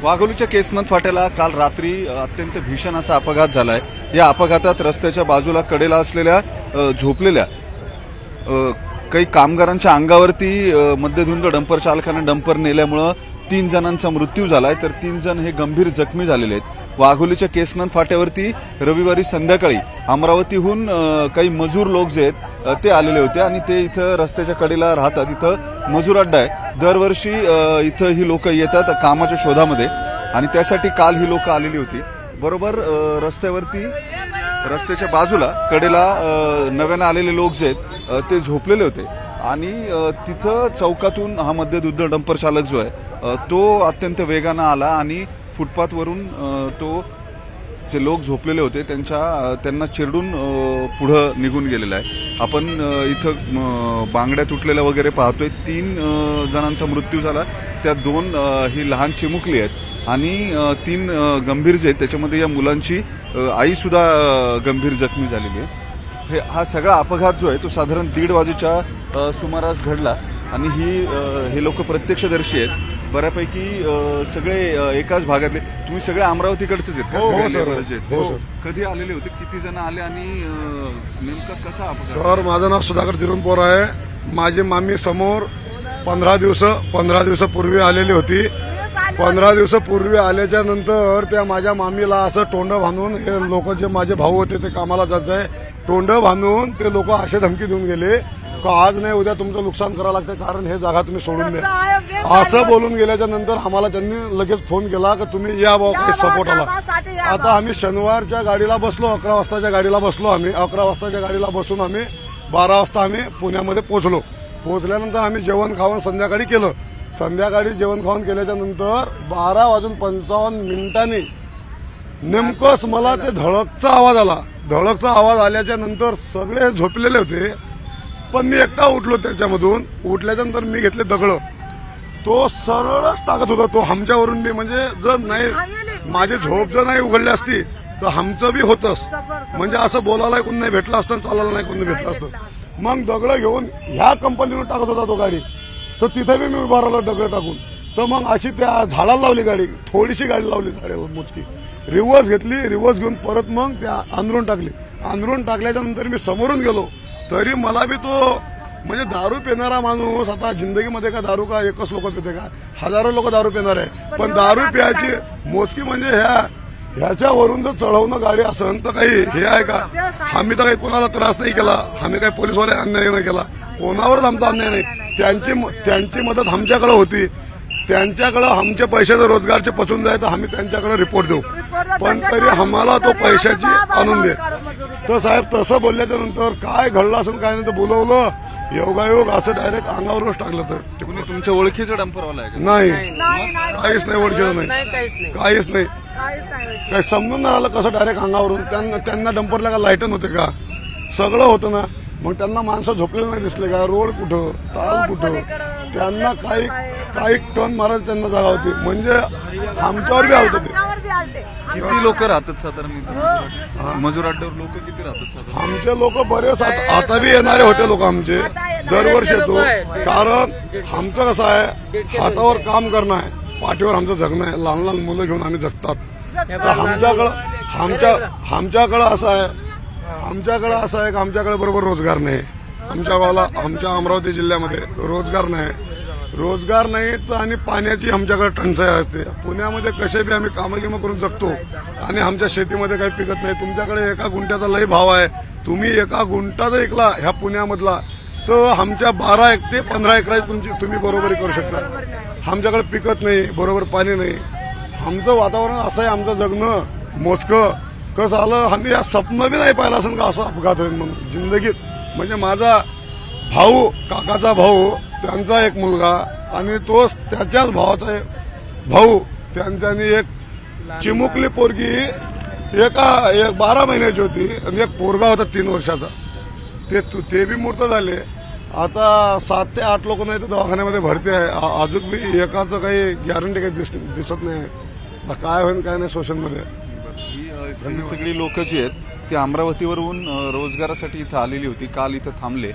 वाघोलीच्या केसनंद फाट्याला काल रात्री अत्यंत भीषण असा अपघात झालाय। या अपघातात रस्त्याच्या बाजूला कडेला असलेल्या झोपलेल्या काही कामगारांच्या अंगावरती मध्यधुंद डंपर चालकाने डंपर नेल्यामुळे 3 जणांचा मृत्यू झालाय, तर 3 जण हे गंभीर जखमी झालेले आहेत। वाघोलीच्या केसनंद फाट्यावरती रविवारी संध्याकाळी अमरावतीहून काही मजूर लोक जे आहेत ते आलेले होते आणि ते इथं रस्त्याच्या कडेला राहतात। इथं मजूर अड्डा आहे। दरवर्षी इथं ही लोक येतात कामाच्या शोधामध्ये आणि त्यासाठी काल ही लोक आलेली होती। बरोबर रस्त्यावरती रस्त्याच्या बाजूला कडेला नव्याने आलेले लोक जे आहेत ते झोपलेले होते आणि तिथं चौकातून हा मध्यधुंद डंपर चालक जो आहे तो अत्यंत वेगानं आला आणि फुटपाथवरून तो जे लोक झोपलेले होते त्यांना चिरडून पुढे निघून गेलेला आहे। आपण इथं बांगड्या तुटलेल्या वगैरे पाहतोय। 3 जणांचा मृत्यू झाला, त्या 2 ही लहान चिमुकली आहेत आणि 3 गंभीर जे आहेत त्याच्यामध्ये या मुलांची आई सुद्धा गंभीर जखमी झालेली आहे। हा सगळा अपघात जो आहे तो साधारण 1:30 वाजेच्या सुमारास घडला आणि हे लोक प्रत्यक्षदर्शी आहेत। बऱ्यापैकी सगळे एकाच भागातले। तुम्ही सगळे अमरावतीकडचेच आहेत? हो सर। कधी आलेले होते? किती जण आले आणि नेमका कसा अपघात? सर माझं नाव सुधाकर तिरुनपोर आहे। माझी मामी समोर 15 दिवसापूर्वी आलेली होती। 15 दिवसापूर्वी आल्याच्या नंतर त्या माझ्या मामीला असं तोंड बांधून हे लोक जे माझे भाऊ होते ते कामाला जायचे तोंड बांधून ते लोक असे धमकी देऊन गेले का आज नाही उद्या तुमचं नुकसान करावं लागतं कारण हे जागा तुम्ही सोडून द्या असं बोलून गेल्याच्या नंतर आम्हाला त्यांनी लगेच फोन केला की तुम्ही या भाऊ काही सपोर्ट आला। आता आम्ही शनिवारच्या गाडीला बसलो, 11 वाजताच्या गाडीला बसलो। आम्ही 11 वाजताच्या गाडीला बसून आम्ही 12 वाजता आम्ही पुण्यामध्ये पोहोचलो। पोहोचल्यानंतर आम्ही जेवण खावण संध्याकाळी केलं। संध्याकाळी जेवण खावण केल्याच्या नंतर 12:55 नेमकंच मला ते धडकचा आवाज आला। धडकचा आवाज आल्याच्या नंतर सगळे झोपलेले होते पण मी एकटा उठलो त्याच्यामधून। उठल्याच्या नंतर मी घेतले दगड, तो सरळच टाकत होता तो आमच्यावरून बी। म्हणजे जर नाही माझी झोप जर नाही उघडली असती तर आमचं बी होतंच। म्हणजे असं बोलायला कोण नाही भेटलं असतं, चालायला नाही कोण भेटलं असतं। मग दगड घेऊन ह्या कंपनीवर टाकत होता तो गाडी, तर तिथे बी मी उभा राहिलो दगड टाकून। तर मग अशी त्या झाडाला लावली गाडी, थोडीशी गाडी लावली झाडावर मोजकी, रिव्हर्स घेतली, रिव्हर्स घेऊन परत मग त्या अंदरून टाकली। अंदरून टाकल्याच्या नंतर मी समोरून गेलो तरी मला बी तो म्हणजे दारू पिणारा माणूस, आता जिंदगीमध्ये का दारू का एकच लोक पिते का? हजारो लोक दारू पिणार आहे पण दारू प्यायची मोजकी म्हणजे ह्याच्यावरून जर चढवणं गाडी असेल तर काही हे आहे का? आम्ही तर काही कोणाला त्रास नाही केला, आम्ही काही पोलीसवाले अन्याय नाही केला, कोणावरच आमचा अन्याय नाही। त्यांची मदत आमच्याकडे होती, त्यांच्याकडे आमचे पैशाचे रोजगारचे पचून जाय तर आम्ही त्यांच्याकडे रिपोर्ट देऊ पण तरी आम्हाला तो पैशाची आणून दे। तर साहेब तसं बोलल्याच्या नंतर काय घडलं असेल काय नाही तर बोलवलं योगायोग असं डायरेक्ट अंगावरूनच टाकलं। तर तुमच्या ओळखीचं डंपरवाला आहे? नाही, काहीच नाही, ओळखीचं नाही, काहीच नाही, काही समजून नाही आलं कसं डायरेक्ट अंगावरून। त्यांना डंपरला का लाईटन होते का? सगळं होतं ना। मग त्यांना माणसं झोपलेलं नाही दिसले का? रोड कुठं, ताल कुठं, त्यांना काही टर्न मारायचं त्यांना जागा होती। म्हणजे आमच्यावर बी आलतं ते। किती लोक राहतात साधारण मजूर अड्ड्यावर? लोक किती राहतात साधारण? आमचे लोक बरेच आता बी येणारे होते लोक आमचे, दरवर्षी येतो। कारण आमचं कसं आहे, हातावर काम करणं आहे, पाठीवर आमचं जगणं आहे। लहान लहान मुलं घेऊन आम्ही जगतात। तर आमच्याकडं असं आहे की आमच्याकडे बरोबर रोजगार नाही। आमच्या गावाला, आमच्या अमरावती जिल्ह्यामध्ये रोजगार नाही तर आणि पाण्याची आमच्याकडे टंचाई असते। पुण्यामध्ये कसे बी आम्ही कामं करून जगतो आणि आमच्या शेतीमध्ये काही पिकत नाही। तुमच्याकडे 1 गुंठ्याचा लय भाव आहे, तुम्ही 1 गुंठाचा ऐकला ह्या पुण्यामधला तर आमच्या 12 ते 15 एकराची तुम्ही बरोबरी करू शकता। आमच्याकडे पिकत नाही, बरोबर पाणी नाही। आमचं वातावरण असं आहे, आमचं जगणं मोजकं कसं आलं, आम्ही या स्वप्न बी नाही पाहिलं असं का असं अपघात होईल म्हणून जिंदगीत। म्हणजे माझा भाऊ, काकाचा भाऊ, त्यांचा एक मुलगा आणि तोच त्याच्याच भावाचा भाऊ, त्यांच्यानी एक चिमुकली पोरगी 12 महिन्याची होती आणि एक पोरगा होता 3 वर्षाचा, ते बी मृत झाले। आता 7 ते 8 लोक नाही तर दवाखान्यामध्ये भरती आहे। अजून बी एकाचं काही गॅरंटी काही दिसत नाही। काय होईल काय नाही सोशलमध्ये। ही ही सगळी लोक जी आहेत ती अमरावतीवरून रोजगारासाठी इथं आलेली होती. काल इथं थांबले.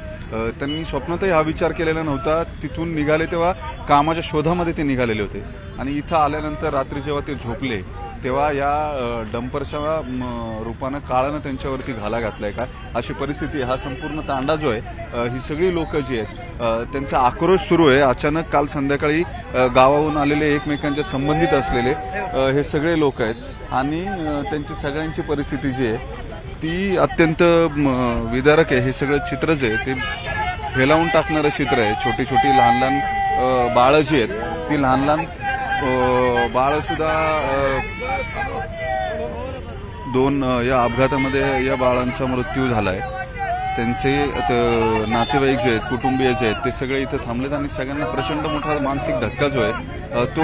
त्यांनी स्वप्नातही हा विचार केलेला नव्हता. तिथून निघाले तेव्हा कामाच्या शोधामध्ये ते निघालेले होते आणि इथं आल्यानंतर रात्री जेव्हा ते झोपले तेव्हा या डंपरच्या रूपानं काळानं त्यांच्यावरती घाला घातलाय का अशी परिस्थिती. हा संपूर्ण तांडा जो आहे ही सगळी लोक जी आहेत त्यांचा आक्रोश सुरू आहे. अचानक काल संध्याकाळी गावाहून आलेले एकमेकांच्या संबंधित असलेले हे सगळे लोक आहेत आणि त्यांची सगळ्यांची परिस्थिती जी आहे ती अत्यंत विदारक आहे. हे सगळं चित्र जे आहे ते हेलावून टाकणारं चित्र आहे. छोटी छोटी लहान लहान बाळं जी आहेत ती लहान लहान बाळ सुद्धा दोन या अपघातामध्ये या बाळांचा मृत्यू झालाय. त्यांचे नातेवाईक जे आहेत कुटुंबीय जे आहेत ते सगळे इथं थांबलेत आणि सगळ्यांना प्रचंड मोठा मानसिक धक्का जो आहे तो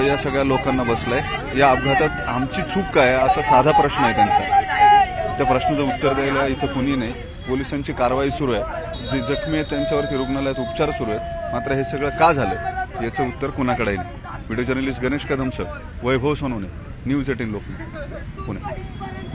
या सगळ्या लोकांना बसलाय. या अपघातात आमची चूक काय असा साधा प्रश्न आहे त्यांचा. त्या प्रश्नाचं उत्तर द्यायला इथं कुणी नाही. पोलिसांची कारवाई सुरू आहे. जे जखमी आहेत त्यांच्यावरती रुग्णालयात उपचार सुरू आहेत. मात्र हे सगळं का झालं याचं उत्तर कुणाकडेही नाही. व्हिडिओ जर्नलिस्ट गणेश कदमसह वैभव सोनवणे, न्यूज 18 लोकमत, पुणे.